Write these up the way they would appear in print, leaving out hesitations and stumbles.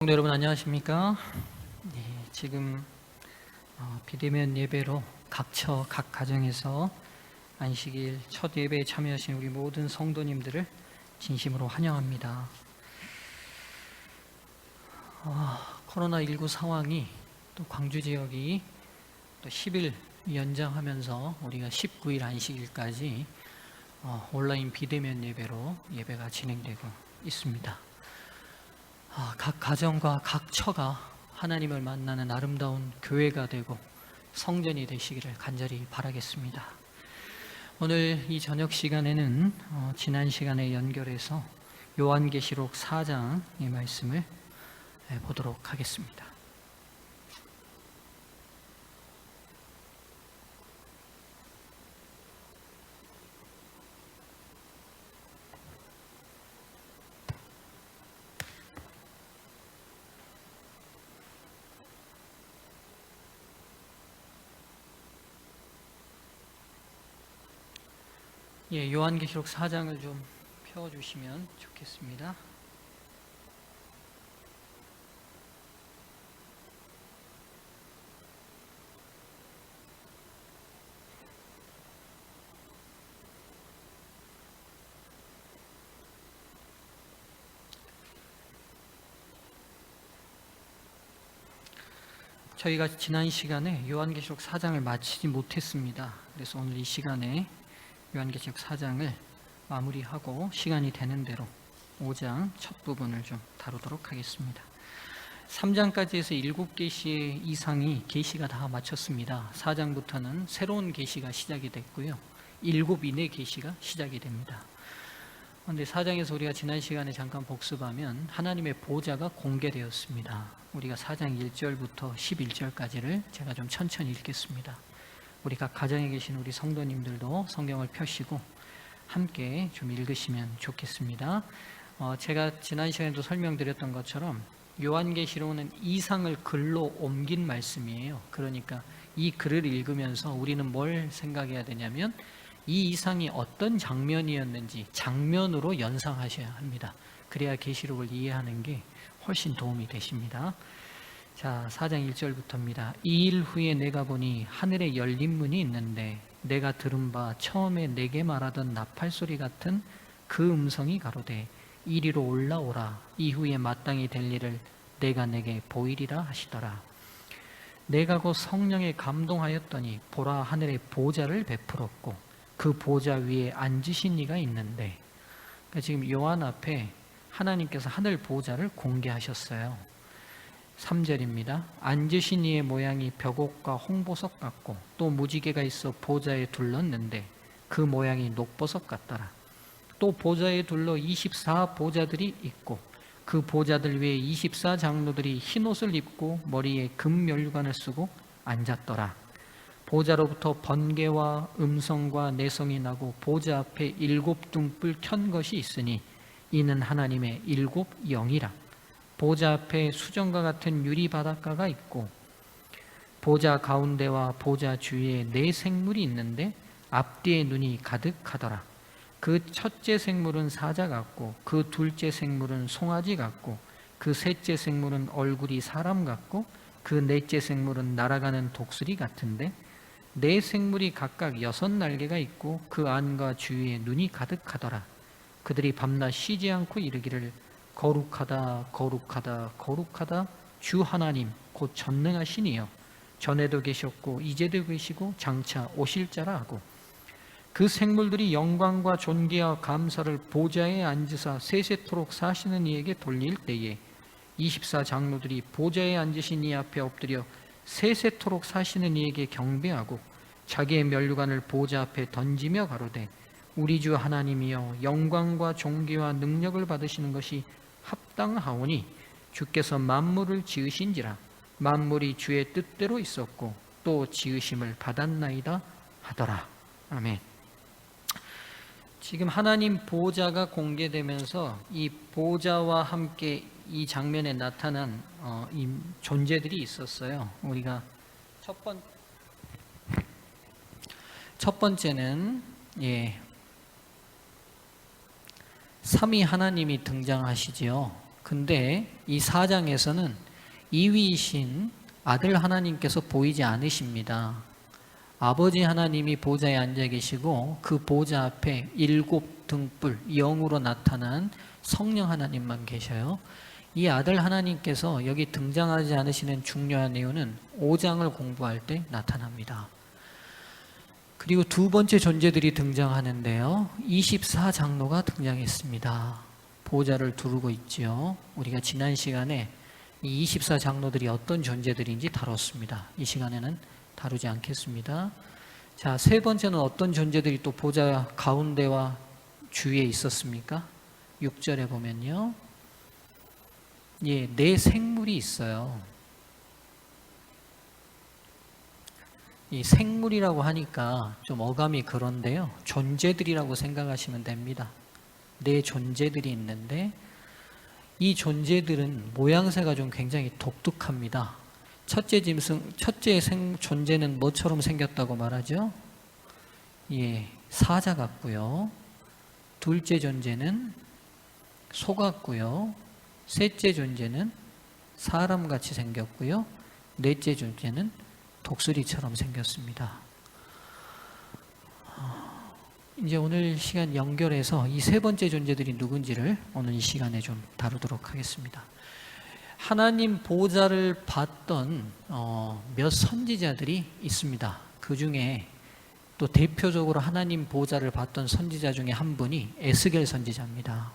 성도 여러분 안녕하십니까? 네, 지금 비대면 예배로 각처 각 가정에서 안식일 첫 예배에 참여하신 우리 모든 성도님들을 진심으로 환영합니다. 코로나19 상황이 또 광주 지역이 또 10일 연장하면서 우리가 19일 안식일까지 온라인 비대면 예배로 예배가 진행되고 있습니다. 각 가정과 각 처가 하나님을 만나는 아름다운 교회가 되고 성전이 되시기를 간절히 바라겠습니다. 오늘 이 저녁 시간에는 지난 시간에 연결해서 요한계시록 4장의 말씀을 보도록 하겠습니다. 요한계시록 4장을 좀 펴주시면 좋겠습니다. 저희가 지난 시간에 요한계시록 4장을 마치지 못했습니다. 그래서 오늘 이 시간에 요한계시록 4장을 마무리하고 시간이 되는 대로 5장 첫 부분을 좀 다루도록 하겠습니다. 3장까지 해서 7계시의 이상이 계시가 다 마쳤습니다. 4장부터는 새로운 계시가 시작이 됐고요. 7 이내 계시가 시작이 됩니다. 그런데 4장에서 우리가 지난 시간에 잠깐 복습하면 하나님의 보좌가 공개되었습니다. 우리가 4장 1절부터 11절까지를 제가 좀 천천히 읽겠습니다. 우리 각 가정에 계신 우리 성도님들도 성경을 펴시고 함께 좀 읽으시면 좋겠습니다. 제가 지난 시간에도 설명드렸던 것처럼 요한계시록은 이상을 글로 옮긴 말씀이에요. 그러니까 이 글을 읽으면서 우리는 뭘 생각해야 되냐면 이 이상이 어떤 장면이었는지 장면으로 연상하셔야 합니다. 그래야 계시록을 이해하는 게 훨씬 도움이 되십니다. 자, 4장 1절부터입니다. 이 일 후에 내가 보니 하늘에 열린 문이 있는데 내가 들은 바 처음에 내게 말하던 나팔소리 같은 그 음성이 가로되 이리로 올라오라. 이후에 마땅히 될 일을 내가 내게 보이리라 하시더라. 내가 곧 성령에 감동하였더니 보라 하늘에 보좌를 베풀었고 그 보좌 위에 앉으신 이가 있는데, 그러니까 지금 요한 앞에 하나님께서 하늘 보좌를 공개하셨어요. 3절입니다. 앉으신 이의 모양이 벽옥과 홍보석 같고 또 무지개가 있어 보좌에 둘렀는데 그 모양이 녹보석 같더라. 또 보좌에 둘러 24 보좌들이 있고 그 보좌들 위에 24 장로들이 흰옷을 입고 머리에 금면류관을 쓰고 앉았더라. 보좌로부터 번개와 음성과 내성이 나고 보좌 앞에 7 등불 켠 것이 있으니 이는 하나님의 7 영이라. 보좌 앞에 수정과 같은 유리 바닷가가 있고 보좌 가운데와 보좌 주위에 4 생물이 있는데 앞뒤에 눈이 가득하더라. 그 첫째 생물은 사자 같고 그 둘째 생물은 송아지 같고 그 셋째 생물은 얼굴이 사람 같고 그 넷째 생물은 날아가는 독수리 같은데 4 생물이 각각 6 날개가 있고 그 안과 주위에 눈이 가득하더라. 그들이 밤낮 쉬지 않고 이르기를 거룩하다 거룩하다 거룩하다 주 하나님 곧 전능하시니여 전에도 계셨고 이제도 계시고 장차 오실 자라 하고 그 생물들이 영광과 존귀와 감사를 보좌에 앉으사 세세토록 사시는 이에게 돌릴 때에 24 장로들이 보좌에 앉으신 이 앞에 엎드려 세세토록 사시는 이에게 경배하고 자기의 면류관을 보좌 앞에 던지며 가로되 우리 주 하나님이여 영광과 존귀와 능력을 받으시는 것이 합당하오니 주께서 만물을 지으신지라 만물이 주의 뜻대로 있었고 또 지으심을 받았나이다 하더라. 아멘. 지금 하나님 보좌가 공개되면서 이 보좌와 함께 이 장면에 나타난 이 존재들이 있었어요. 우리가 첫 번째는 삼위 하나님이 등장하시지요. 근데 이 4장에서는 이위이신 아들 하나님께서 보이지 않으십니다. 아버지 하나님이 보좌에 앉아 계시고 그 보좌 앞에 7 등불 영으로 나타난 성령 하나님만 계셔요. 이 아들 하나님께서 여기 등장하지 않으시는 중요한 이유는 5장을 공부할 때 나타납니다. 그리고 두 번째 존재들이 등장하는데요. 24장로가 등장했습니다. 보좌를 두르고 있지요. 우리가 지난 시간에 이 24장로들이 어떤 존재들인지 다뤘습니다. 이 시간에는 다루지 않겠습니다. 자, 세 번째는 어떤 존재들이 또 보좌 가운데와 주위에 있었습니까? 6절에 보면요. 예, 네 생물이 있어요. 이 생물이라고 하니까 좀 어감이 그런데요. 존재들이라고 생각하시면 됩니다. 네 존재들이 있는데 이 존재들은 모양새가 좀 굉장히 독특합니다. 첫째 존재는 뭐처럼 생겼다고 말하죠? 예, 사자 같고요. 둘째 존재는 소 같고요. 셋째 존재는 사람같이 생겼고요. 넷째 존재는 독수리처럼 생겼습니다. 이제 오늘 시간 연결해서 이 세 번째 존재들이 누군지를 오늘 이 시간에 좀 다루도록 하겠습니다. 하나님 보좌를 봤던 몇 선지자들이 있습니다. 그 중에 또 대표적으로 하나님 보좌를 봤던 선지자 중에 한 분이 에스겔 선지자입니다.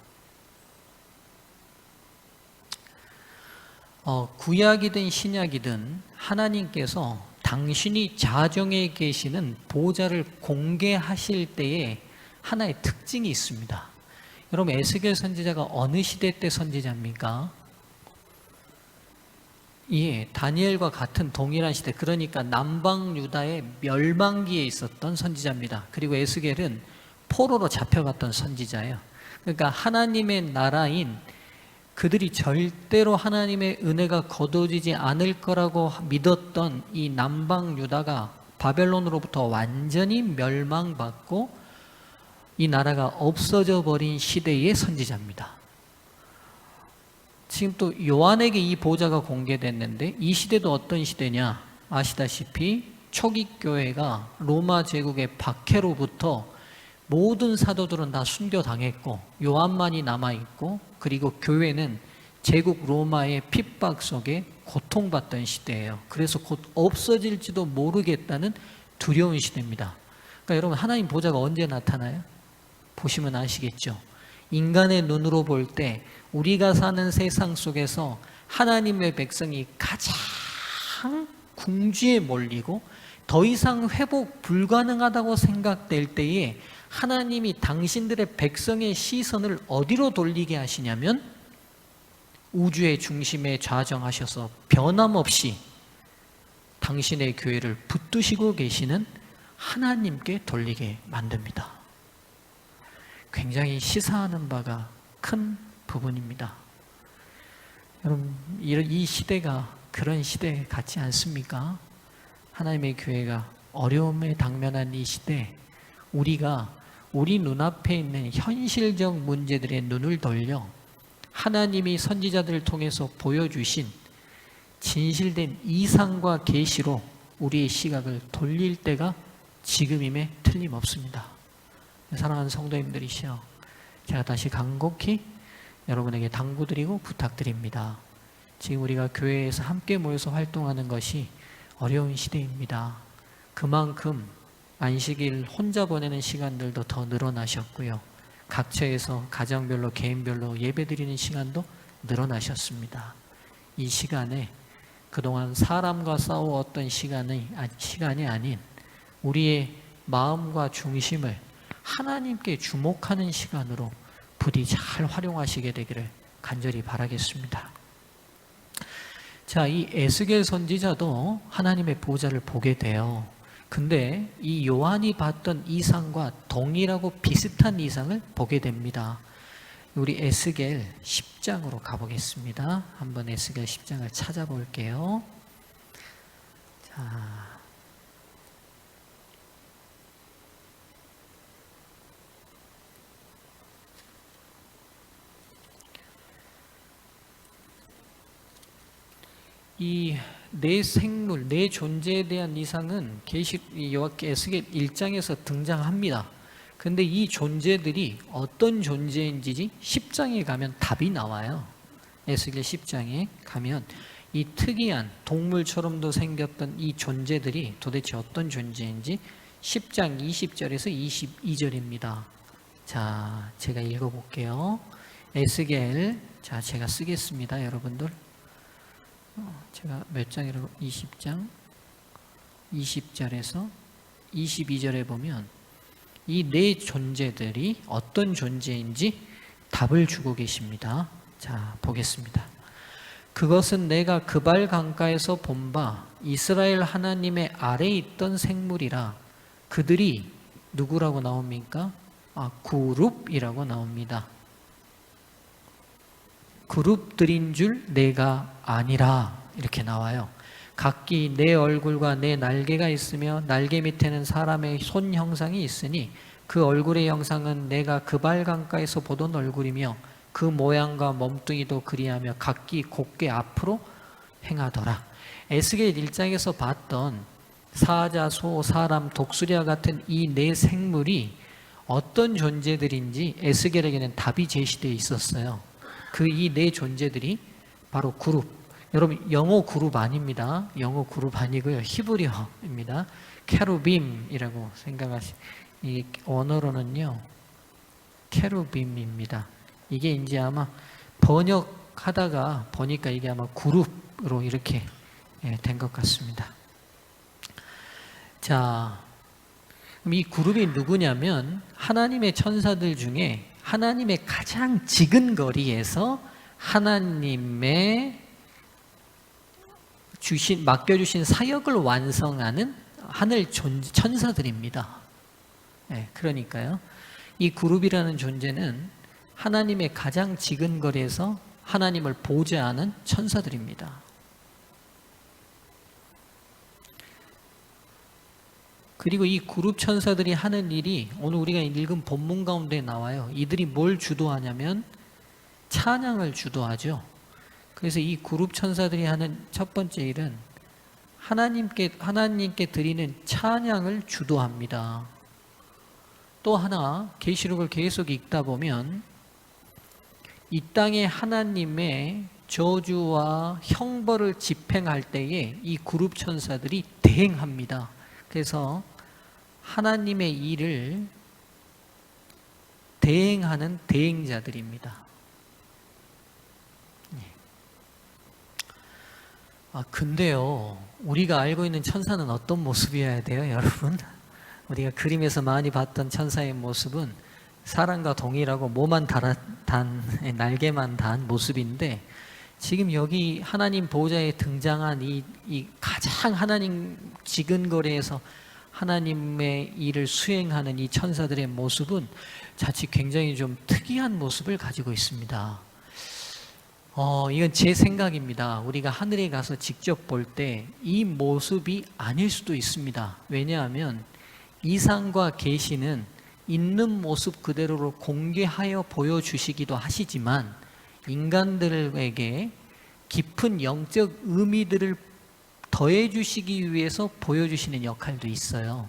구약이든 신약이든 하나님께서 당신이 자정에 계시는 보좌를 공개하실 때에 하나의 특징이 있습니다. 여러분, 에스겔 선지자가 어느 시대 때 선지자입니까? 예, 다니엘과 같은 동일한 시대, 그러니까 남방 유다의 멸망기에 있었던 선지자입니다. 그리고 에스겔은 포로로 잡혀갔던 선지자예요. 그러니까 하나님의 나라인 그들이 절대로 하나님의 은혜가 거두어지지 않을 거라고 믿었던 이 남방 유다가 바벨론으로부터 완전히 멸망받고 이 나라가 없어져 버린 시대의 선지자입니다. 지금 또 요한에게 이 보좌가 공개됐는데 이 시대도 어떤 시대냐? 아시다시피 초기 교회가 로마 제국의 박해로부터 모든 사도들은 다 순교당했고 요한만이 남아있고, 그리고 교회는 제국 로마의 핍박 속에 고통받던 시대예요. 그래서 곧 없어질지도 모르겠다는 두려운 시대입니다. 그러니까 여러분, 하나님 보좌가 언제 나타나요? 보시면 아시겠죠. 인간의 눈으로 볼 때 우리가 사는 세상 속에서 하나님의 백성이 가장 궁지에 몰리고 더 이상 회복 불가능하다고 생각될 때에 하나님이 당신들의 백성의 시선을 어디로 돌리게 하시냐면 우주의 중심에 좌정하셔서 변함없이 당신의 교회를 붙드시고 계시는 하나님께 돌리게 만듭니다. 굉장히 시사하는 바가 큰 부분입니다. 여러분, 이 시대가 그런 시대 같지 않습니까? 하나님의 교회가 어려움에 당면한 이 시대, 우리가 우리 눈앞에 있는 현실적 문제들의 눈을 돌려 하나님이 선지자들을 통해서 보여주신 진실된 이상과 계시로 우리의 시각을 돌릴 때가 지금임에 틀림없습니다. 사랑하는 성도님들이시여, 제가 다시 간곡히 여러분에게 당부드리고 부탁드립니다. 지금 우리가 교회에서 함께 모여서 활동하는 것이 어려운 시대입니다. 그만큼 안식일 혼자 보내는 시간들도 더 늘어나셨고요. 각처에서 가정별로 개인별로 예배드리는 시간도 늘어나셨습니다. 이 시간에 그동안 사람과 싸워왔던 시간이 아닌 우리의 마음과 중심을 하나님께 주목하는 시간으로 부디 잘 활용하시게 되기를 간절히 바라겠습니다. 자, 이 에스겔 선지자도 하나님의 보좌를 보게 돼요. 근데 이 요한이 봤던 이상과 동일하고 비슷한 이상을 보게 됩니다. 우리 에스겔 10장으로 가보겠습니다. 한번 에스겔 10장을 찾아볼게요. 자, 이 내 생물, 내 존재에 대한 이상은 에스겔 1장에서 등장합니다. 근데 이 존재들이 어떤 존재인지 10장에 가면 답이 나와요. 에스겔 10장에 가면 이 특이한 동물처럼도 생겼던 이 존재들이 도대체 어떤 존재인지 10장 20절에서 22절입니다. 자, 제가 읽어볼게요. 에스겔, 자, 제가 쓰겠습니다, 여러분들. 제가 몇 장이라고? 20장 20절에서 22절에 보면 이 네 존재들이 어떤 존재인지 답을 주고 계십니다. 자, 보겠습니다. 그것은 내가 그발 강가에서 본 바 이스라엘 하나님의 아래에 있던 생물이라. 그들이 누구라고 나옵니까? 그룹이라고 나옵니다. 그룹들인 줄 내가 아니라 이렇게 나와요. 각기 내 얼굴과 내 날개가 있으며 날개 밑에는 사람의 손 형상이 있으니 그 얼굴의 형상은 내가 그발 강가에서 보던 얼굴이며 그 모양과 몸뚱이도 그리하며 각기 곧게 앞으로 행하더라. 에스겔 1장에서 봤던 사자, 소, 사람, 독수리와 같은 이 네 생물이 어떤 존재들인지 에스겔에게는 답이 제시되어 있었어요. 그 이 네 존재들이 바로 그룹. 여러분, 영어 그룹 아닙니다. 영어 그룹 아니고요. 히브리어입니다. 케루빔이라고 이 언어로는요, 케루빔입니다. 이게 이제 아마 번역하다가 보니까 이게 아마 그룹으로 이렇게 된 것 같습니다. 자, 그럼 이 그룹이 누구냐면 하나님의 천사들 중에 하나님의 가장 지근거리에서 하나님의 맡겨주신 사역을 완성하는 하늘 천사들입니다. 그러니까요, 이 그룹이라는 존재는 하나님의 가장 지근거리에서 하나님을 보좌하는 천사들입니다. 그리고 이 그룹 천사들이 하는 일이 오늘 우리가 읽은 본문 가운데 나와요. 이들이 뭘 주도하냐면 찬양을 주도하죠. 그래서 이 그룹 천사들이 하는 첫 번째 일은 하나님께 드리는 찬양을 주도합니다. 또 하나, 계시록을 계속 읽다 보면 이 땅에 하나님의 저주와 형벌을 집행할 때에 이 그룹 천사들이 대행합니다. 그래서 하나님의 일을 대행하는 대행자들입니다. 근데요, 우리가 알고 있는 천사는 어떤 모습이어야 돼요, 여러분? 우리가 그림에서 많이 봤던 천사의 모습은 사람과 동일하고 몸만 날개만 단 모습인데, 지금 여기 하나님 보좌에 등장한 이 가장 하나님 지근거리에서 하나님의 일을 수행하는 이 천사들의 모습은 자칫 굉장히 좀 특이한 모습을 가지고 있습니다. 이건 제 생각입니다. 우리가 하늘에 가서 직접 볼 때 이 모습이 아닐 수도 있습니다. 왜냐하면 이상과 계시는 있는 모습 그대로로 공개하여 보여주시기도 하시지만 인간들에게 깊은 영적 의미들을 더해 주시기 위해서 보여주시는 역할도 있어요.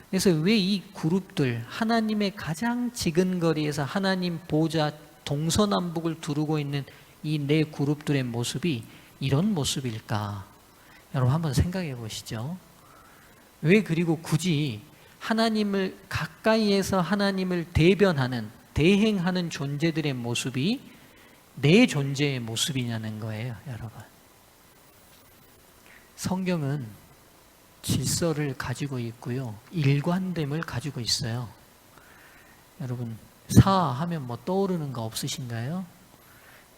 그래서 왜 이 그룹들, 하나님의 가장 지근거리에서 하나님 보좌 동서남북을 두르고 있는 이 네 그룹들의 모습이 이런 모습일까? 여러분 한번 생각해 보시죠. 왜 그리고 굳이 하나님을 가까이에서 하나님을 대행하는 존재들의 모습이 내 존재의 모습이냐는 거예요, 여러분. 성경은 질서를 가지고 있고요, 일관됨을 가지고 있어요. 여러분, 사하면 뭐 떠오르는 거 없으신가요?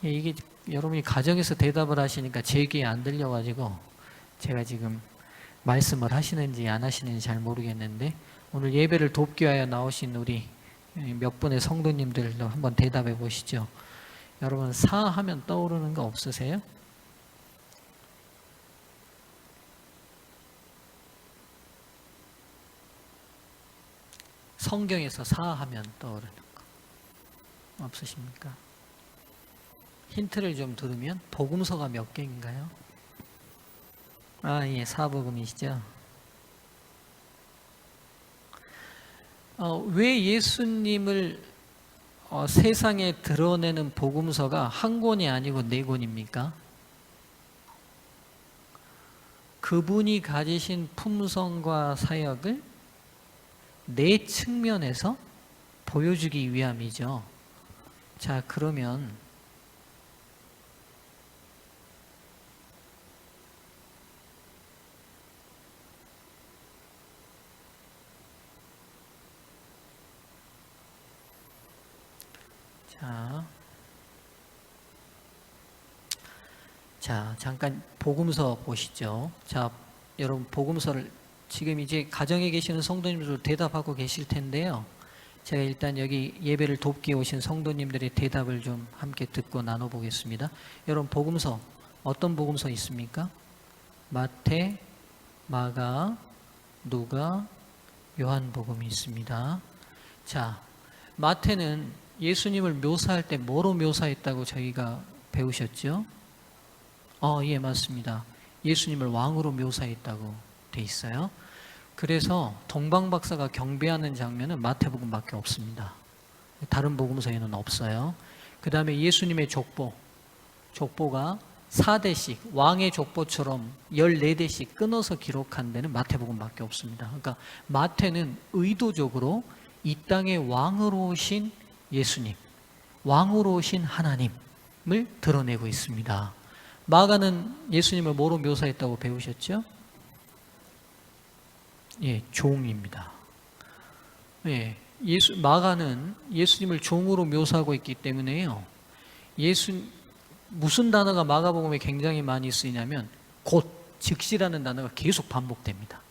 이게 여러분이 가정에서 대답을 하시니까 제 귀에 안 들려가지고 제가 지금 말씀을 하시는지 안 하시는지 잘 모르겠는데, 오늘 예배를 돕기 위하여 나오신 우리 몇 분의 성도님들도 한번 대답해 보시죠. 여러분, 사하면 떠오르는 거 없으세요? 성경에서 사하면 떠오르는 거 없으십니까? 힌트를 좀 들으면 복음서가 몇 개인가요? 예, 사복음이시죠. 왜 예수님을 세상에 드러내는 복음서가 한 권이 아니고 네 권입니까? 그분이 가지신 품성과 사역을 네 측면에서 보여주기 위함이죠. 자, 그러면 자, 잠깐 복음서 보시죠. 자, 여러분 복음서를 지금 이제 가정에 계시는 성도님들 대답하고 계실 텐데요. 제가 일단 여기 예배를 돕기 오신 성도님들의 대답을 좀 함께 듣고 나눠보겠습니다. 여러분 복음서 어떤 복음서 있습니까? 마태, 마가, 누가, 요한복음이 있습니다. 자, 마태는 예수님을 묘사할 때 뭐로 묘사했다고 저희가 배우셨죠? 예, 맞습니다. 예수님을 왕으로 묘사했다고 돼 있어요. 그래서 동방박사가 경배하는 장면은 마태복음밖에 없습니다. 다른 복음서에는 없어요. 그 다음에 예수님의 족보가 4대씩 왕의 족보처럼 14대씩 끊어서 기록한 데는 마태복음밖에 없습니다. 그러니까 마태는 의도적으로 이 땅에 왕으로 오신 예수님, 왕으로 오신 하나님을 드러내고 있습니다. 마가는 예수님을 뭐로 묘사했다고 배우셨죠? 예, 종입니다. 예, 마가는 예수님을 종으로 묘사하고 있기 때문에요. 무슨 단어가 마가복음에 굉장히 많이 쓰이냐면 곧, 즉시라는 단어가 계속 반복됩니다.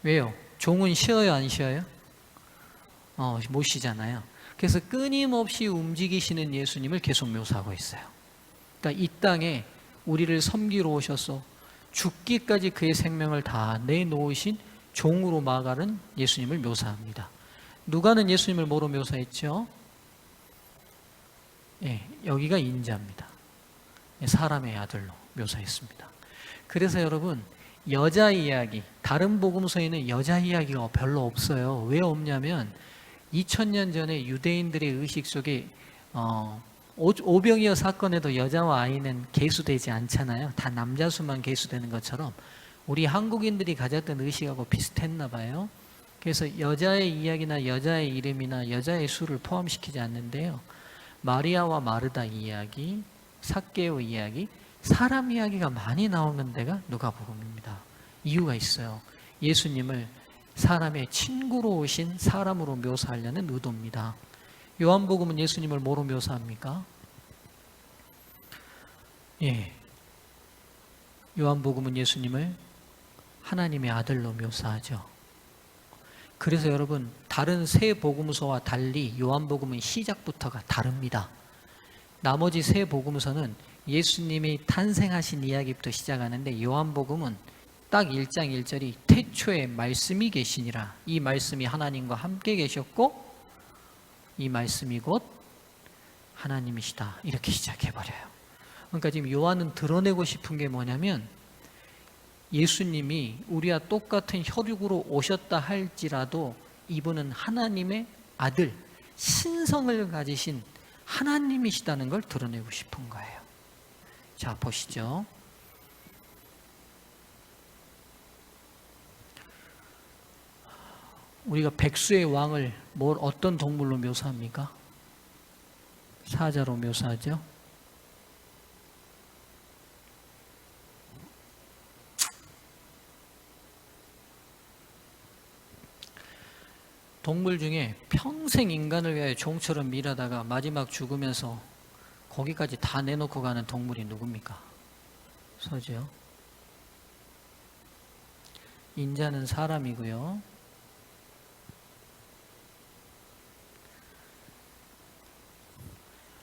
왜요? 종은 쉬어요, 안 쉬어요? 못 쉬잖아요. 그래서 끊임없이 움직이시는 예수님을 계속 묘사하고 있어요. 그러니까 이 땅에 우리를 섬기러 오셔서 죽기까지 그의 생명을 다 내놓으신 종으로 마가는 예수님을 묘사합니다. 누가는 예수님을 뭐로 묘사했죠? 예, 여기가 인자입니다. 사람의 아들로 묘사했습니다. 그래서 여러분, 여자 이야기, 다른 복음서에는 여자 이야기가 별로 없어요. 왜 없냐면 2000년 전에 유대인들의 의식 속에 오병이어 사건에도 여자와 아이는 계수되지 않잖아요. 다 남자 수만 계수되는 것처럼 우리 한국인들이 가졌던 의식하고 비슷했나 봐요. 그래서 여자의 이야기나 여자의 이름이나 여자의 수를 포함시키지 않는데요. 마리아와 마르다 이야기, 삭개오 이야기, 사람 이야기가 많이 나오는 데가 누가복음입니다. 이유가 있어요. 예수님을 사람의 친구로 오신 사람으로 묘사하려는 의도입니다. 요한복음은 예수님을 뭐로 묘사합니까? 예, 요한복음은 예수님을 하나님의 아들로 묘사하죠. 그래서 여러분, 다른 세 복음서와 달리 요한복음은 시작부터가 다릅니다. 나머지 세 복음서는 예수님이 탄생하신 이야기부터 시작하는데 요한복음은 딱 1장 1절이 태초에 말씀이 계시니라. 이 말씀이 하나님과 함께 계셨고 이 말씀이 곧 하나님이시다. 이렇게 시작해버려요. 그러니까 지금 요한은 드러내고 싶은 게 뭐냐면 예수님이 우리와 똑같은 혈육으로 오셨다 할지라도 이분은 하나님의 아들, 신성을 가지신 하나님이시다는 걸 드러내고 싶은 거예요. 자, 보시죠. 우리가 백수의 왕을 어떤 동물로 묘사합니까? 사자로 묘사하죠. 동물 중에 평생 인간을 위하여 종처럼 일하다가 마지막 죽으면서 거기까지 다 내놓고 가는 동물이 누굽니까? 소죠. 인자는 사람이고요.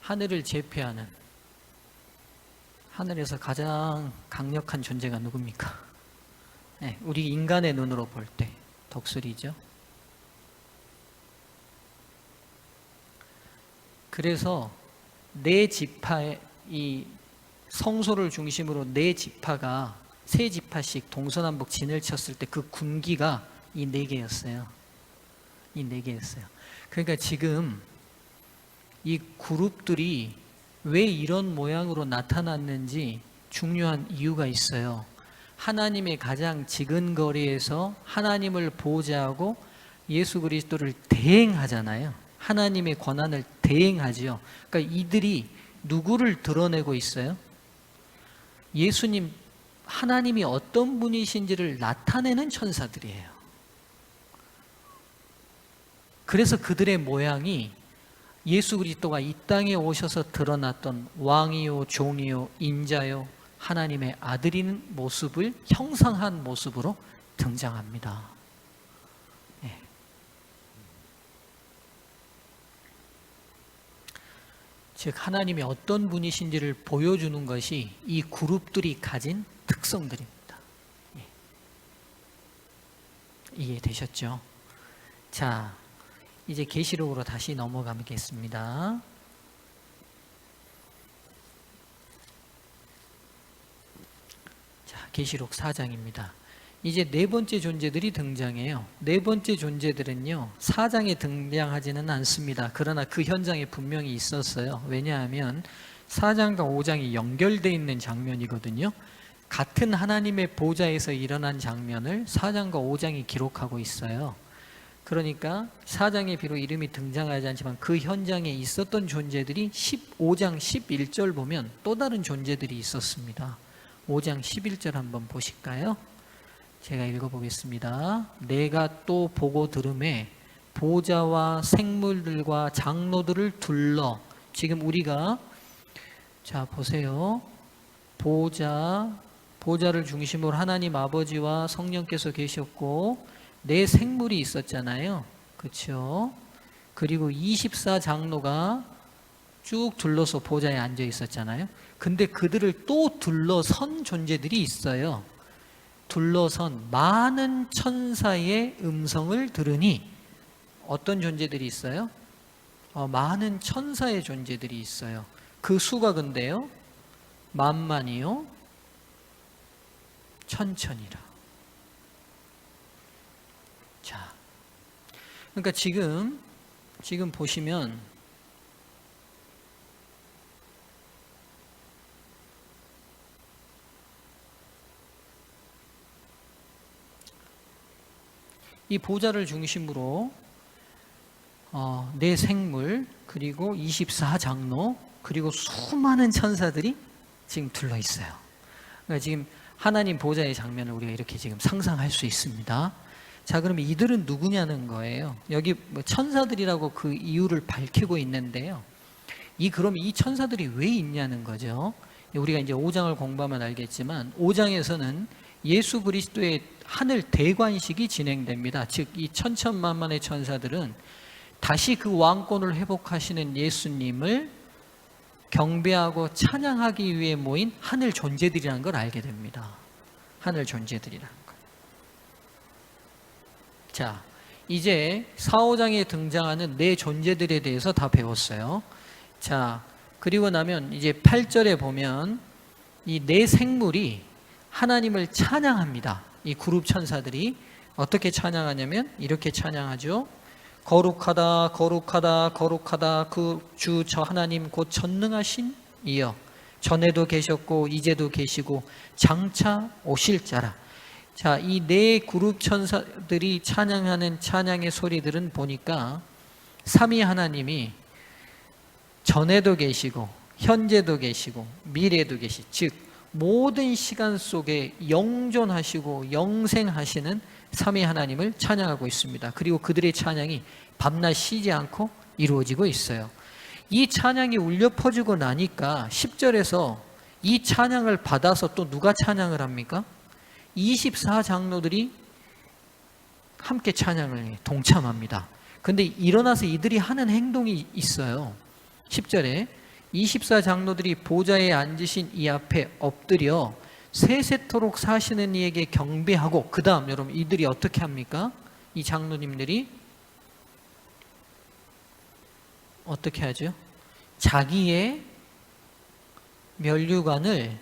하늘을 제패하는, 하늘에서 가장 강력한 존재가 누굽니까? 네, 우리 인간의 눈으로 볼 때 독수리죠. 그래서 네 지파의 이 성소를 중심으로 네 지파가 세 지파씩 동서남북 진을 쳤을 때 그 군기가 이 네 개였어요. 이 네 개였어요. 그러니까 지금 이 그룹들이 왜 이런 모양으로 나타났는지 중요한 이유가 있어요. 하나님의 가장 지근거리에서 하나님을 보좌하고 예수 그리스도를 대행하잖아요. 하나님의 권한을 대행하지요. 그러니까 이들이 누구를 드러내고 있어요? 예수님, 하나님이 어떤 분이신지를 나타내는 천사들이에요. 그래서 그들의 모양이 예수 그리스도가 이 땅에 오셔서 드러났던 왕이요, 종이요, 인자요, 하나님의 아들인 모습을 형상한 모습으로 등장합니다. 네. 즉 하나님이 어떤 분이신지를 보여주는 것이 이 그룹들이 가진 특성들입니다. 네. 이해되셨죠? 자, 이제 계시록으로 다시 넘어가겠습니다. 자, 계시록 4장입니다. 이제 네 번째 존재들이 등장해요. 네 번째 존재들은요, 4장에 등장하지는 않습니다. 그러나 그 현장에 분명히 있었어요. 왜냐하면 4장과 5장이 연결되어 있는 장면이거든요. 같은 하나님의 보좌에서 일어난 장면을 4장과 5장이 기록하고 있어요. 그러니까 4장에 비록 이름이 등장하지 않지만 그 현장에 있었던 존재들이 15장 11절 보면 또 다른 존재들이 있었습니다. 5장 11절 한번 보실까요? 제가 읽어보겠습니다. 내가 또 보고 들음에 보좌와 생물들과 장로들을 둘러, 지금 우리가 자 보세요. 보좌를 중심으로 하나님 아버지와 성령께서 계셨고 네 생물이 있었잖아요. 그렇죠? 그리고 24장로가 쭉 둘러서 보좌에 앉아 있었잖아요. 근데 그들을 또 둘러선 존재들이 있어요. 둘러선 많은 천사의 음성을 들으니 어떤 존재들이 있어요? 많은 천사의 존재들이 있어요. 그 수가 근데요, 만만이요, 천천이라. 자, 그러니까 지금 보시면 이 보좌를 중심으로 네 생물 그리고 24장로 그리고 수많은 천사들이 지금 둘러 있어요. 그러니까 지금 하나님 보좌의 장면을 우리가 이렇게 지금 상상할 수 있습니다. 자, 그러면 이들은 누구냐는 거예요. 여기 뭐 천사들이라고 그 이유를 밝히고 있는데요. 그럼 이 천사들이 왜 있냐는 거죠. 우리가 이제 5장을 공부하면 알겠지만 5장에서는 예수 그리스도의 하늘 대관식이 진행됩니다. 즉 이 천천만만의 천사들은 다시 그 왕권을 회복하시는 예수님을 경배하고 찬양하기 위해 모인 하늘 존재들이라는 걸 알게 됩니다. 하늘 존재들이라는 걸. 자, 이제 4, 5장에 등장하는 네 존재들에 대해서 다 배웠어요. 자, 그리고 나면 이제 8절에 보면 이 네 생물이 하나님을 찬양합니다. 이 그룹 천사들이 어떻게 찬양하냐면 이렇게 찬양하죠. 거룩하다 거룩하다 거룩하다 그 주 저 하나님 곧 전능하신 이여, 전에도 계셨고 이제도 계시고 장차 오실 자라. 자, 이 네 그룹 천사들이 찬양하는 찬양의 소리들은 보니까 삼위 하나님이 전에도 계시고 현재도 계시고 미래도 즉 모든 시간 속에 영존하시고 영생하시는 삼위 하나님을 찬양하고 있습니다. 그리고 그들의 찬양이 밤낮 쉬지 않고 이루어지고 있어요. 이 찬양이 울려 퍼지고 나니까 10절에서 이 찬양을 받아서 또 누가 찬양을 합니까? 24장로들이 함께 찬양을 동참합니다. 근데 일어나서 이들이 하는 행동이 있어요. 10절에 24장로들이 보좌에 앉으신 이 앞에 엎드려 세세토록 사시는 이에게 경배하고, 그 다음 여러분 이들이 어떻게 합니까? 이 장로님들이 어떻게 하죠? 자기의 면류관을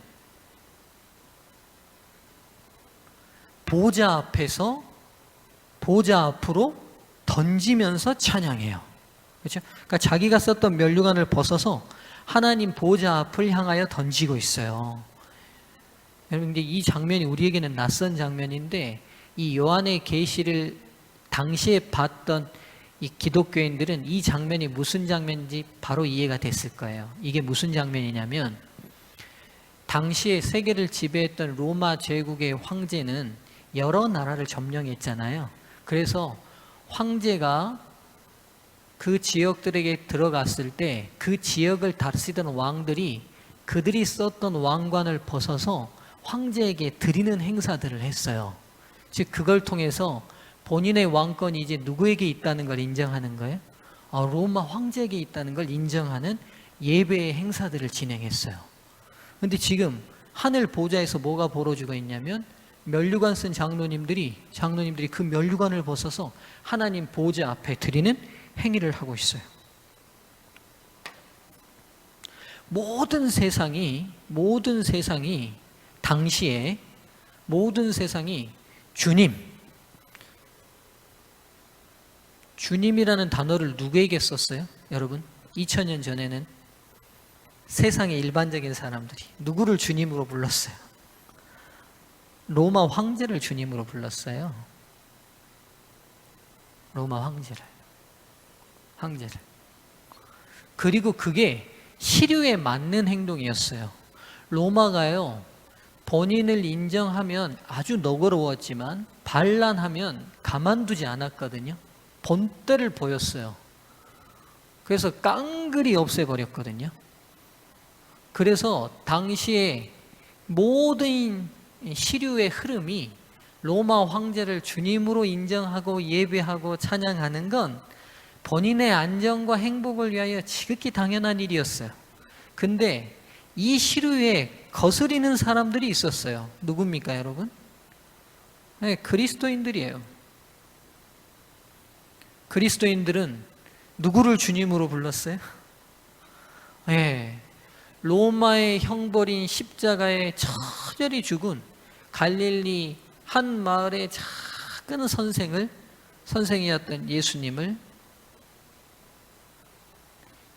보좌 앞으로 던지면서 찬양해요. 그렇죠? 그러니까 자기가 썼던 면류관을 벗어서 하나님 보좌 앞을 향하여 던지고 있어요. 여러분, 이 장면이 우리에게는 낯선 장면인데 이 요한의 계시를 당시에 봤던 이 기독교인들은 이 장면이 무슨 장면인지 바로 이해가 됐을 거예요. 이게 무슨 장면이냐면 당시에 세계를 지배했던 로마 제국의 황제는 여러 나라를 점령했잖아요. 그래서 황제가 그 지역들에게 들어갔을 때 그 지역을 다스리던 왕들이 그들이 썼던 왕관을 벗어서 황제에게 드리는 행사들을 했어요. 즉 그걸 통해서 본인의 왕권이 이제 누구에게 있다는 걸 인정하는 거예요. 로마 황제에게 있다는 걸 인정하는 예배의 행사들을 진행했어요. 그런데 지금 하늘 보좌에서 뭐가 벌어지고 있냐면 면류관 쓴 장로님들이 그 면류관을 벗어서 하나님 보좌 앞에 드리는 행위를 하고 있어요. 모든 세상이 당시에 모든 세상이 주님이라는 단어를 누구에게 썼어요? 여러분, 2000년 전에는 세상의 일반적인 사람들이 누구를 주님으로 불렀어요? 로마 황제를 주님으로 불렀어요. 로마 황제를. 그리고 그게 시류에 맞는 행동이었어요. 로마가요, 본인을 인정하면 아주 너그러웠지만 반란하면 가만두지 않았거든요. 본때를 보였어요. 그래서 깡그리 없애버렸거든요. 그래서 당시에 모든 시류의 흐름이 로마 황제를 주님으로 인정하고 예배하고 찬양하는 건 본인의 안전과 행복을 위하여 지극히 당연한 일이었어요. 근데 이 시류에 거스리는 사람들이 있었어요. 누굽니까, 여러분? 네, 그리스도인들이에요. 그리스도인들은 누구를 주님으로 불렀어요? 네, 로마의 형벌인 십자가에 처절히 죽은 갈릴리 한 마을의 작은 선생이었던 예수님을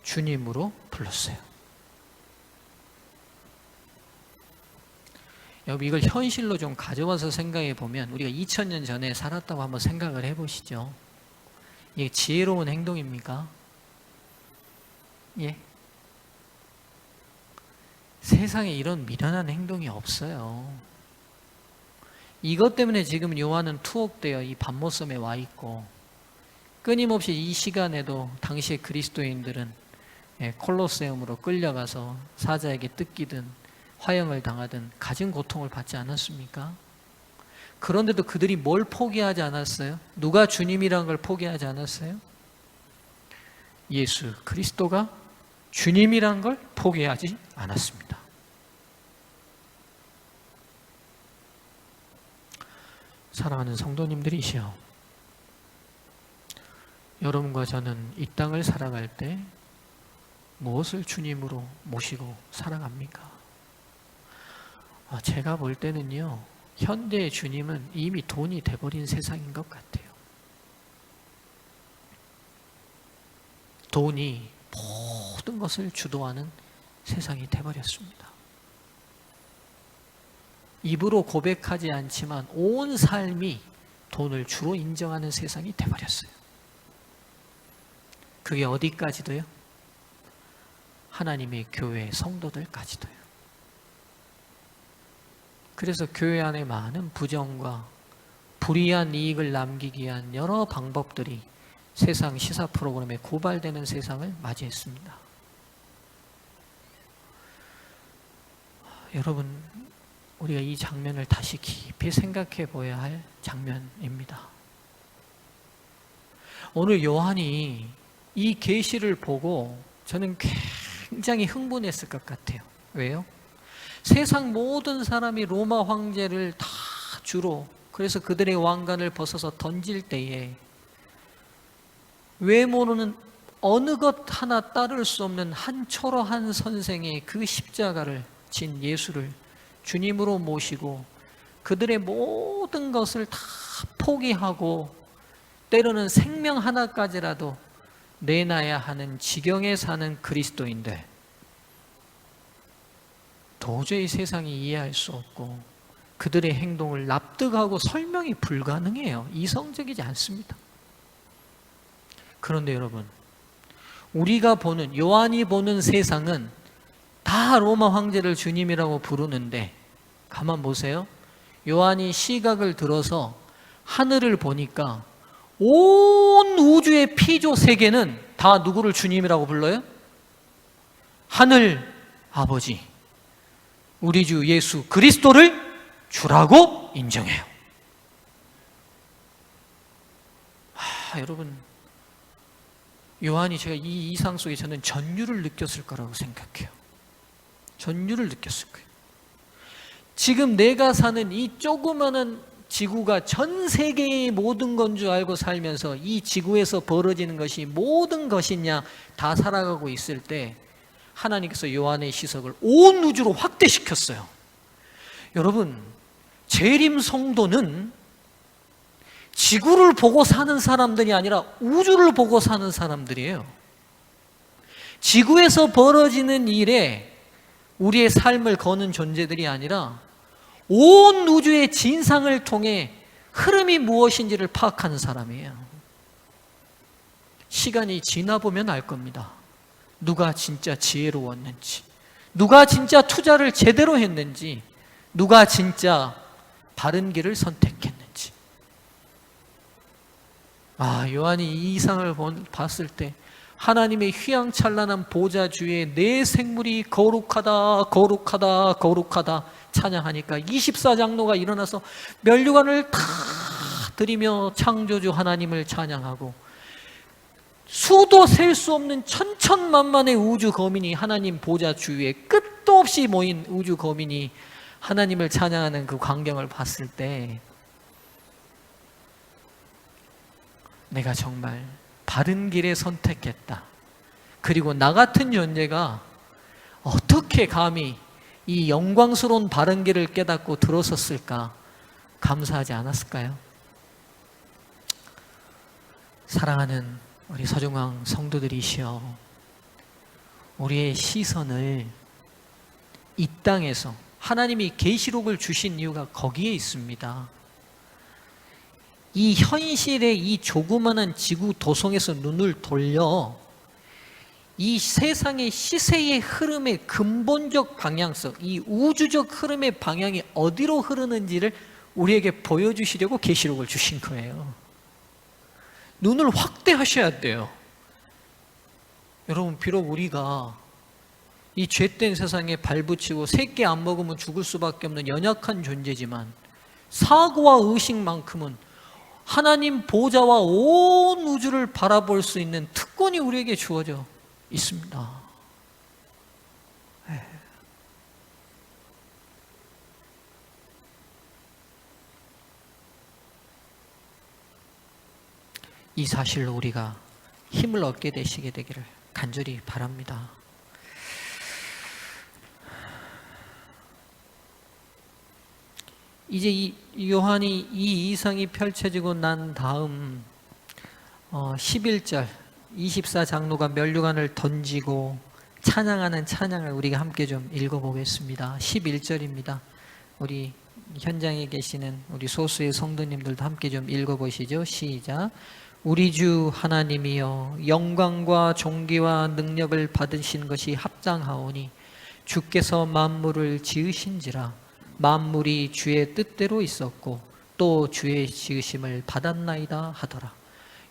주님으로 불렀어요. 여러분, 이걸 현실로 좀 가져와서 생각해 보면 우리가 2000년 전에 살았다고 한번 생각을 해 보시죠. 이게 지혜로운 행동입니까? 예? 세상에 이런 미련한 행동이 없어요. 이것 때문에 지금 요한은 투옥되어 이 밤모섬에 와 있고, 끊임없이 이 시간에도 당시의 그리스도인들은 콜로세움으로 끌려가서 사자에게 뜯기든 화형을 당하든 가진 고통을 받지 않았습니까? 그런데도 그들이 뭘 포기하지 않았어요? 누가 주님이라는 걸 포기하지 않았어요? 예수 그리스도가 주님이라는 걸 포기하지 않았습니다. 사랑하는 성도님들이시여, 여러분과 저는 이 땅을 살아갈 때 무엇을 주님으로 모시고 살아갑니까? 제가 볼 때는요, 현대의 주님은 이미 돈이 돼버린 세상인 것 같아요. 돈이 모든 것을 주도하는 세상이 돼버렸습니다. 입으로 고백하지 않지만 온 삶이 돈을 주로 인정하는 세상이 돼버렸어요. 그게 어디까지도요? 하나님의 교회 성도들까지도요. 그래서 교회 안에 많은 부정과 불이한 이익을 남기기 위한 여러 방법들이 세상 시사 프로그램에 고발되는 세상을 맞이했습니다. 여러분, 우리가 이 장면을 다시 깊이 생각해 보아야 할 장면입니다. 오늘 요한이 이 계시를 보고 저는 굉장히 흥분했을 것 같아요. 왜요? 세상 모든 사람이 로마 황제를 다 주로, 그래서 그들의 왕관을 벗어서 던질 때에 외모는 어느 것 하나 따를 수 없는 한 초라한 선생의 그 십자가를 진 예수를 주님으로 모시고 그들의 모든 것을 다 포기하고 때로는 생명 하나까지라도 내놔야 하는 지경에 사는 그리스도인들, 도저히 세상이 이해할 수 없고 그들의 행동을 납득하고 설명이 불가능해요. 이성적이지 않습니다. 그런데 여러분, 우리가 보는, 요한이 보는 세상은 다 로마 황제를 주님이라고 부르는데 가만 보세요. 요한이 시각을 들어서 하늘을 보니까 온 우주의 피조 세계는 다 누구를 주님이라고 불러요? 하늘 아버지, 우리 주 예수 그리스도를 주라고 인정해요. 여러분, 요한이, 제가 이 이상 속에 저는 전율을 느꼈을 거라고 생각해요. 전율을 느꼈을 거예요. 지금 내가 사는 이 조그마한 지구가 전 세계의 모든 건 줄 알고 살면서 이 지구에서 벌어지는 것이 모든 것이냐 다 살아가고 있을 때 하나님께서 요한의 시석을 온 우주로 확대시켰어요. 여러분, 재림 성도는 지구를 보고 사는 사람들이 아니라 우주를 보고 사는 사람들이에요. 지구에서 벌어지는 일에 우리의 삶을 거는 존재들이 아니라 온 우주의 진상을 통해 흐름이 무엇인지를 파악하는 사람이에요. 시간이 지나보면 알 겁니다. 누가 진짜 지혜로웠는지, 누가 진짜 투자를 제대로 했는지, 누가 진짜 바른 길을 선택했는지. 요한이 이 이상을 봤을 때 하나님의 휘황찬란한 보좌 주위에 내 생물이 거룩하다 거룩하다 거룩하다 찬양하니까 24장로가 일어나서 면류관을 다 드리며 창조주 하나님을 찬양하고, 수도 셀 수 없는 천천만만의 우주 거민이 하나님 보좌 주위에 끝도 없이 모인 우주 거민이 하나님을 찬양하는 그 광경을 봤을 때 내가 정말 바른 길에 선택했다. 그리고 나 같은 존재가 어떻게 감히 이 영광스러운 바른 길을 깨닫고 들어섰을까 감사하지 않았을까요? 사랑하는 우리 서중왕 성도들이시여, 우리의 시선을 이 땅에서, 하나님이 계시록을 주신 이유가 거기에 있습니다. 이 현실의 이 조그마한 지구 도성에서 눈을 돌려 이 세상의 시세의 흐름의 근본적 방향성, 이 우주적 흐름의 방향이 어디로 흐르는지를 우리에게 보여주시려고 계시록을 주신 거예요. 눈을 확대하셔야 돼요. 여러분, 비록 우리가 이 죄된 세상에 발붙이고 새끼 안 먹으면 죽을 수밖에 없는 연약한 존재지만 사고와 의식만큼은 하나님 보좌와 온 우주를 바라볼 수 있는 특권이 우리에게 주어져 있습니다. 이 사실로 우리가 힘을 얻게 되시게 되기를 간절히 바랍니다. 이제 이 요한이 이 이상이 펼쳐지고 난 다음 11절 24장로가 면류관을 던지고 찬양하는 찬양을 우리가 함께 좀 읽어보겠습니다. 11절입니다. 우리 현장에 계시는 우리 소수의 성도님들도 함께 좀 읽어보시죠. 시작. 우리 주 하나님이여, 영광과 존귀와 능력을 받으신 것이 합당하오니 주께서 만물을 지으신지라. 만물이 주의 뜻대로 있었고 또 주의 지으심을 받았나이다 하더라.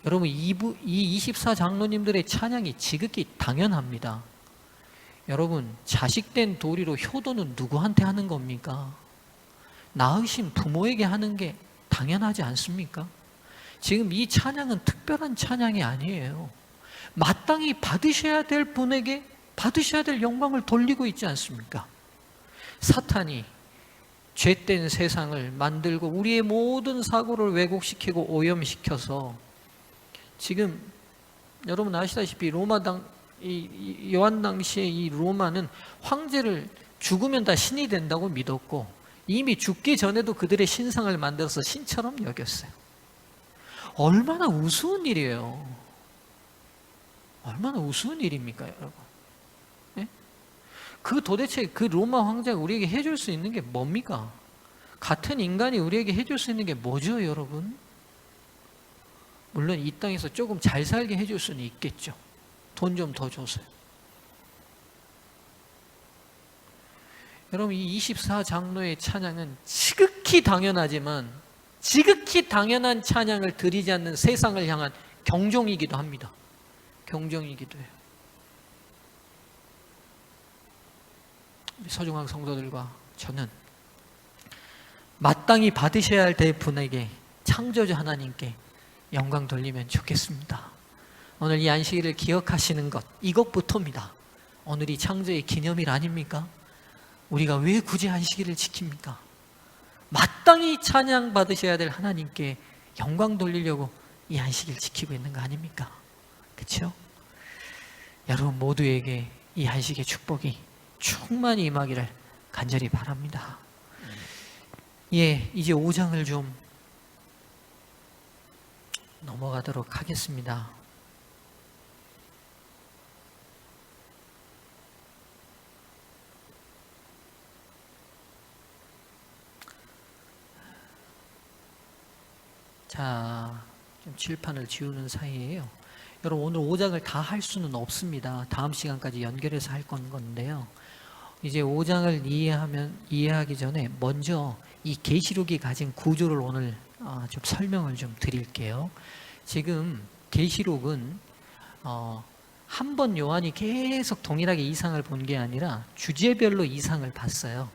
여러분, 이 24장로님들의 찬양이 지극히 당연합니다. 여러분, 자식된 도리로 효도는 누구한테 하는 겁니까? 낳으신 부모에게 하는 게 당연하지 않습니까? 지금 이 찬양은 특별한 찬양이 아니에요. 마땅히 받으셔야 될 분에게 받으셔야 될 영광을 돌리고 있지 않습니까? 사탄이 죄된 세상을 만들고 우리의 모든 사고를 왜곡시키고 오염시켜서 지금 여러분 아시다시피 요한 당시에 이 로마는 황제를 죽으면 다 신이 된다고 믿었고 이미 죽기 전에도 그들의 신상을 만들어서 신처럼 여겼어요. 얼마나 우스운 일이에요. 얼마나 우스운 일입니까, 여러분? 네? 도대체 그 로마 황제가 우리에게 해줄 수 있는 게 뭡니까? 같은 인간이 우리에게 해줄 수 있는 게 뭐죠, 여러분? 물론 이 땅에서 조금 잘 살게 해줄 수는 있겠죠. 돈 좀 더 줘서요. 여러분, 이 24장로의 찬양은 지극히 당연하지만 지극히 당연한 찬양을 드리지 않는 세상을 향한 경종이기도 합니다. 경종이기도 해요. 우리 소중한 성도들과 저는 마땅히 받으셔야 할 대분에게, 창조주 하나님께 영광 돌리면 좋겠습니다. 오늘 이 안식일을 기억하시는 것, 이것부터입니다. 오늘이 창조의 기념일 아닙니까? 우리가 왜 굳이 안식일을 지킵니까? 마땅히 찬양 받으셔야 될 하나님께 영광 돌리려고 이 안식일 지키고 있는 거 아닙니까? 그렇죠? 여러분 모두에게 이 안식의 축복이 충만히 임하기를 간절히 바랍니다. 예, 이제 5장을 좀 넘어가도록 하겠습니다. 자, 좀 칠판을 지우는 사이에요. 여러분 오늘 5장을 다 할 수는 없습니다. 다음 시간까지 연결해서 할 건데요. 이제 5장을 이해하기 전에 먼저 이 계시록이 가진 구조를 오늘 좀 설명을 좀 드릴게요. 지금 계시록은 한 번 요한이 계속 동일하게 이상을 본 게 아니라 주제별로 이상을 봤어요.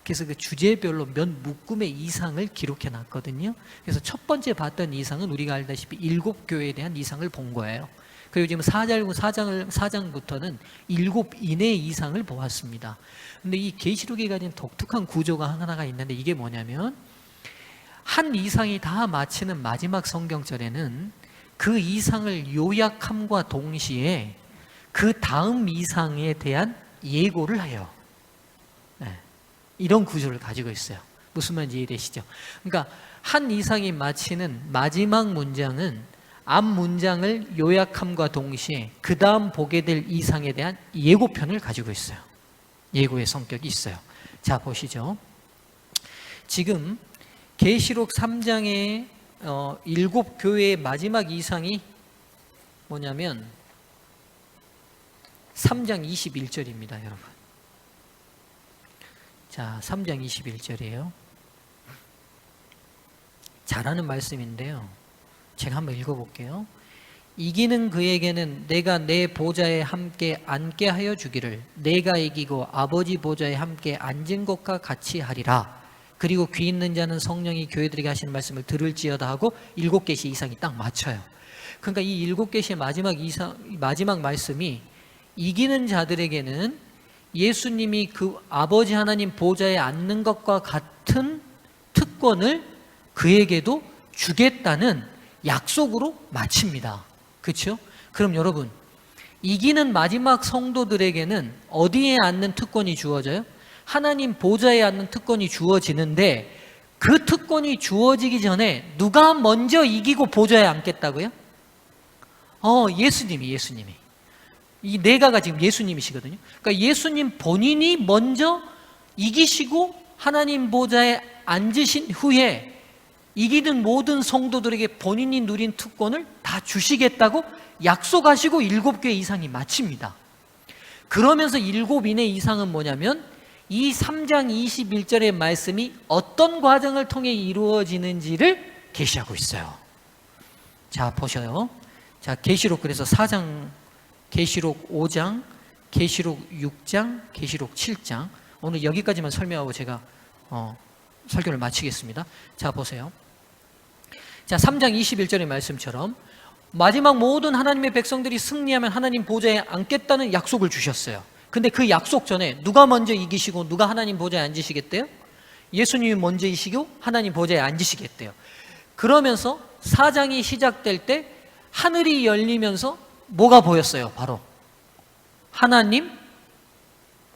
그래서 그 주제별로 몇 묶음의 이상을 기록해 놨거든요. 그래서 첫 번째 봤던 이상은 우리가 알다시피 7교회에 대한 이상을 본 거예요. 그리고 지금 4장부터는 7인의 이상을 보았습니다. 근데 이 계시록이 가진 독특한 구조가 하나가 있는데 이게 뭐냐면 한 이상이 다 마치는 마지막 성경절에는 그 이상을 요약함과 동시에 그 다음 이상에 대한 예고를 해요. 네. 이런 구조를 가지고 있어요. 무슨 말인지 이해되시죠? 그러니까 한 이상이 마치는 마지막 문장은 앞 문장을 요약함과 동시에 그 다음 보게 될 이상에 대한 예고편을 가지고 있어요. 예고의 성격이 있어요. 자, 보시죠. 지금 계시록 3장의 7교회의 마지막 이상이 뭐냐면 3장 21절입니다, 여러분. 자, 3장 21절이에요. 잘하는 말씀인데요. 제가 한번 읽어볼게요. 이기는 그에게는 내가 내 보좌에 함께 앉게 하여 주기를 내가 이기고 아버지 보좌에 함께 앉은 것과 같이 하리라. 그리고 귀 있는 자는 성령이 교회들에게 하시는 말씀을 들을지어다 하고 7계시 이상이 딱 맞춰요. 그러니까 이 7계시의 마지막 말씀이 이기는 자들에게는 예수님이 그 아버지 하나님 보좌에 앉는 것과 같은 특권을 그에게도 주겠다는 약속으로 마칩니다. 그렇죠? 그럼 여러분, 이기는 마지막 성도들에게는 어디에 앉는 특권이 주어져요? 하나님 보좌에 앉는 특권이 주어지는데 그 특권이 주어지기 전에 누가 먼저 이기고 보좌에 앉겠다고요? 예수님이. 이 내가가 지금 예수님이시거든요. 그러니까 예수님 본인이 먼저 이기시고 하나님 보좌에 앉으신 후에 이기는 모든 성도들에게 본인이 누린 특권을 다 주시겠다고 약속하시고 7개 이상이 마칩니다. 그러면서 7인의 이상은 뭐냐면 이 3장 21절의 말씀이 어떤 과정을 통해 이루어지는지를 계시하고 있어요. 자, 보셔요. 자, 계시록 그래서 4장, 계시록 5장, 계시록 6장, 계시록 7장. 오늘 여기까지만 설명하고 제가 설교를 마치겠습니다. 자, 보세요. 자, 3장 21절의 말씀처럼 마지막 모든 하나님의 백성들이 승리하면 하나님 보좌에 앉겠다는 약속을 주셨어요. 근데 그 약속 전에 누가 먼저 이기시고 누가 하나님 보좌에 앉으시겠대요? 예수님이 먼저 이시고 하나님 보좌에 앉으시겠대요. 그러면서 4장이 시작될 때 하늘이 열리면서 뭐가 보였어요? 바로 하나님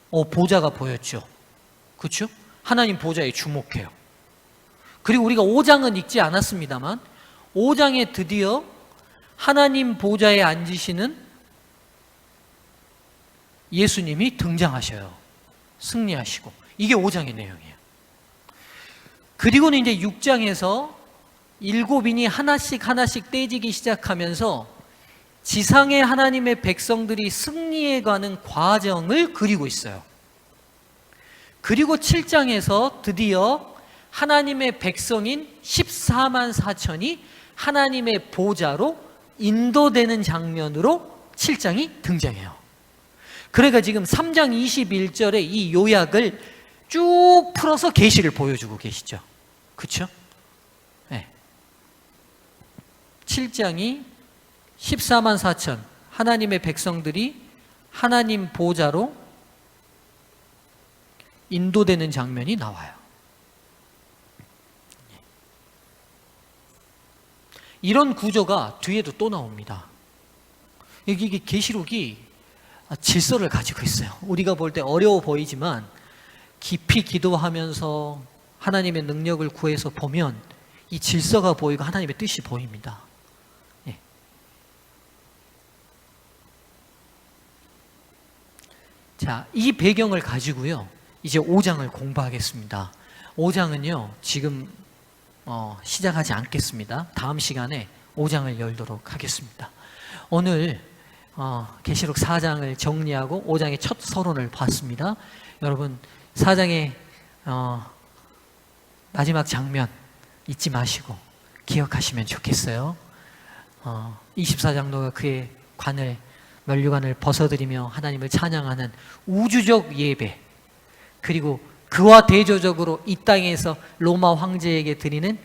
보좌가 보였죠. 그렇죠? 하나님 보좌에 주목해요. 그리고 우리가 5장은 읽지 않았습니다만 5장에 드디어 하나님 보좌에 앉으시는 예수님이 등장하셔요. 승리하시고. 이게 5장의 내용이에요. 그리고는 이제 6장에서 7인이 하나씩 떼지기 시작하면서 지상의 하나님의 백성들이 승리해 가는 과정을 그리고 있어요. 그리고 7장에서 드디어 하나님의 백성인 14만 4천이 하나님의 보좌로 인도되는 장면으로 7장이 등장해요. 그러니까 지금 3장 21절에 이 요약을 쭉 풀어서 계시를 보여주고 계시죠. 그렇죠? 네. 7장이 14만 4천 하나님의 백성들이 하나님 보좌로 인도되는 장면이 나와요. 이런 구조가 뒤에도 또 나옵니다. 이게 계시록이 질서를 가지고 있어요. 우리가 볼 때 어려워 보이지만 깊이 기도하면서 하나님의 능력을 구해서 보면 이 질서가 보이고 하나님의 뜻이 보입니다. 예. 자, 이 배경을 가지고요. 이제 5장을 공부하겠습니다. 5장은요. 지금 시작하지 않겠습니다. 다음 시간에 5장을 열도록 하겠습니다. 오늘 계시록 4장을 정리하고 5장의 첫 서론을 봤습니다. 여러분 4장의 마지막 장면 잊지 마시고 기억하시면 좋겠어요. 24장로가 그의 면류관을 벗어들이며 하나님을 찬양하는 우주적 예배, 그리고 그와 대조적으로 이 땅에서 로마 황제에게 드리는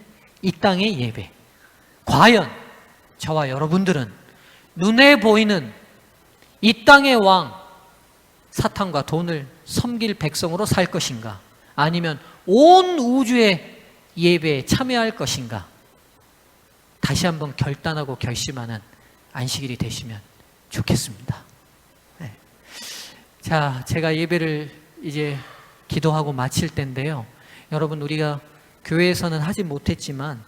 이 땅의 예배. 과연 저와 여러분들은 눈에 보이는 이 땅의 왕 사탄과 돈을 섬길 백성으로 살 것인가, 아니면 온 우주의 예배에 참여할 것인가, 다시 한번 결단하고 결심하는 안식일이 되시면 좋겠습니다. 네. 자, 제가 예배를 이제 기도하고 마칠 텐데요. 여러분, 우리가 교회에서는 하지 못했지만